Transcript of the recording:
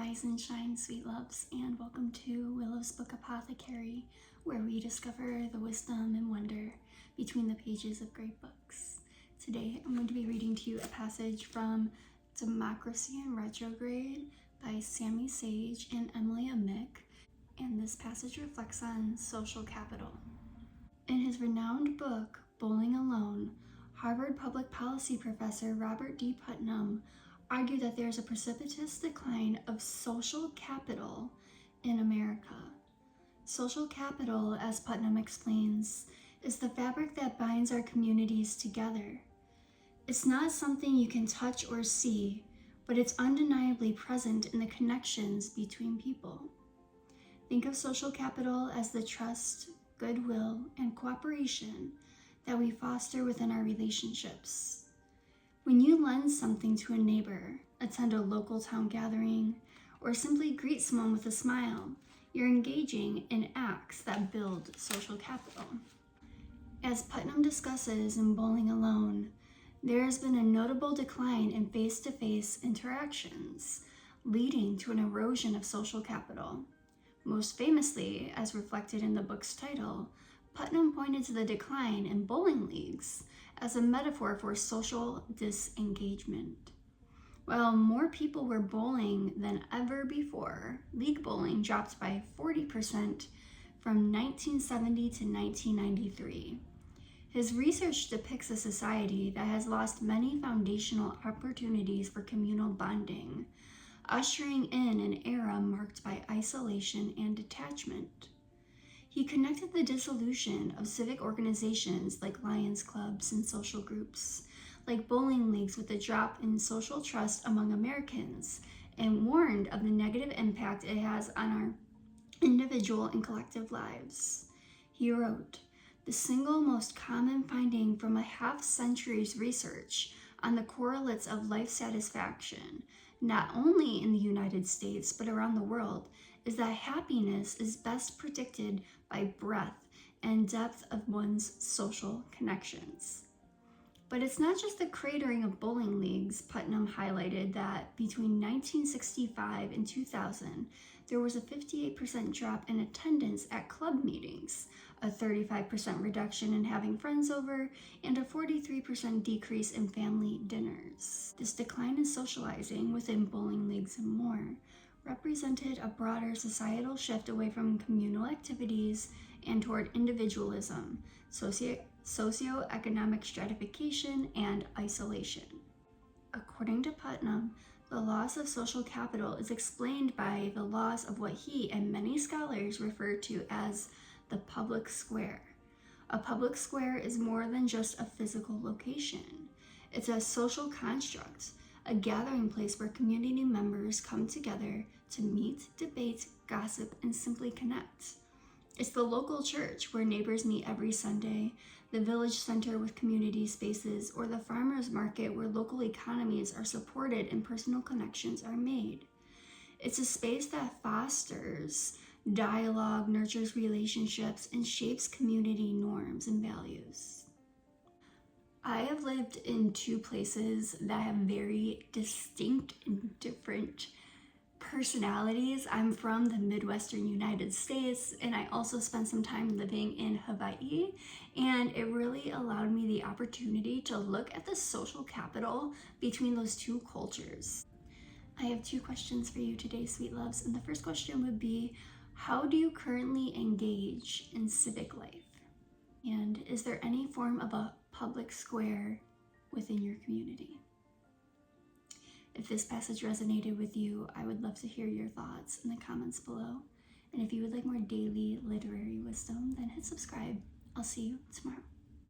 Rise and shine, sweet loves, and welcome to Willow's book Apothecary, where we discover the wisdom and wonder between the pages of great books. Today, I'm going to be reading to you a passage from Democracy in Retrograde by Sami and Amick, and this passage reflects on social capital. In his renowned book, Bowling Alone, Harvard public policy professor Robert D. Putnam argued that there is a precipitous decline of social capital in America. Social capital, as Putnam explains, is the fabric that binds our communities together. It's not something you can touch or see, but it's undeniably present in the connections between people. Think of social capital as the trust, goodwill, and cooperation that we foster within our relationships. When you lend something to a neighbor, attend a local town gathering, or simply greet someone with a smile, you're engaging in acts that build social capital. As Putnam discusses in Bowling Alone, there has been a notable decline in face-to-face interactions, leading to an erosion of social capital. Most famously, as reflected in the book's title, Putnam pointed to the decline in bowling leagues as a metaphor for social disengagement. While more people were bowling than ever before, league bowling dropped by 40% from 1970 to 1993. His research depicts a society that has lost many foundational opportunities for communal bonding, ushering in an era marked by isolation and detachment. He connected the dissolution of civic organizations like Lions clubs and social groups, like bowling leagues, with a drop in social trust among Americans, and warned of the negative impact it has on our individual and collective lives. He wrote, "The single most common finding from a half-century's research on the correlates of life satisfaction, not only in the United States but around the world, is that happiness is best predicted by breadth and depth of one's social connections." But it's not just the cratering of bowling leagues. Putnam highlighted that between 1965 and 2000, there was a 58% drop in attendance at club meetings, a 35% reduction in having friends over, and a 43% decrease in family dinners. This decline in socializing within bowling leagues and more represented a broader societal shift away from communal activities and toward individualism, socioeconomic stratification, and isolation. According to Putnam, the loss of social capital is explained by the loss of what he and many scholars refer to as the public square. A public square is more than just a physical location. It's a social construct, a gathering place where community members come together to meet, debate, gossip, and simply connect. It's the local church where neighbors meet every Sunday, the village center with community spaces, or the farmer's market where local economies are supported and personal connections are made. It's a space that fosters dialogue, nurtures relationships, and shapes community norms and values. I have lived in two places that have very distinct and different personalities. I'm from the Midwestern United States, and I also spent some time living in Hawaii, and it really allowed me the opportunity to look at the social capital between those two cultures. I have two questions for you today, sweet loves, and the first question would be, how do you currently engage in civic life? And is there any form of a public square within your community? If this passage resonated with you, I would love to hear your thoughts in the comments below. And if you would like more daily literary wisdom, then hit subscribe. I'll see you tomorrow.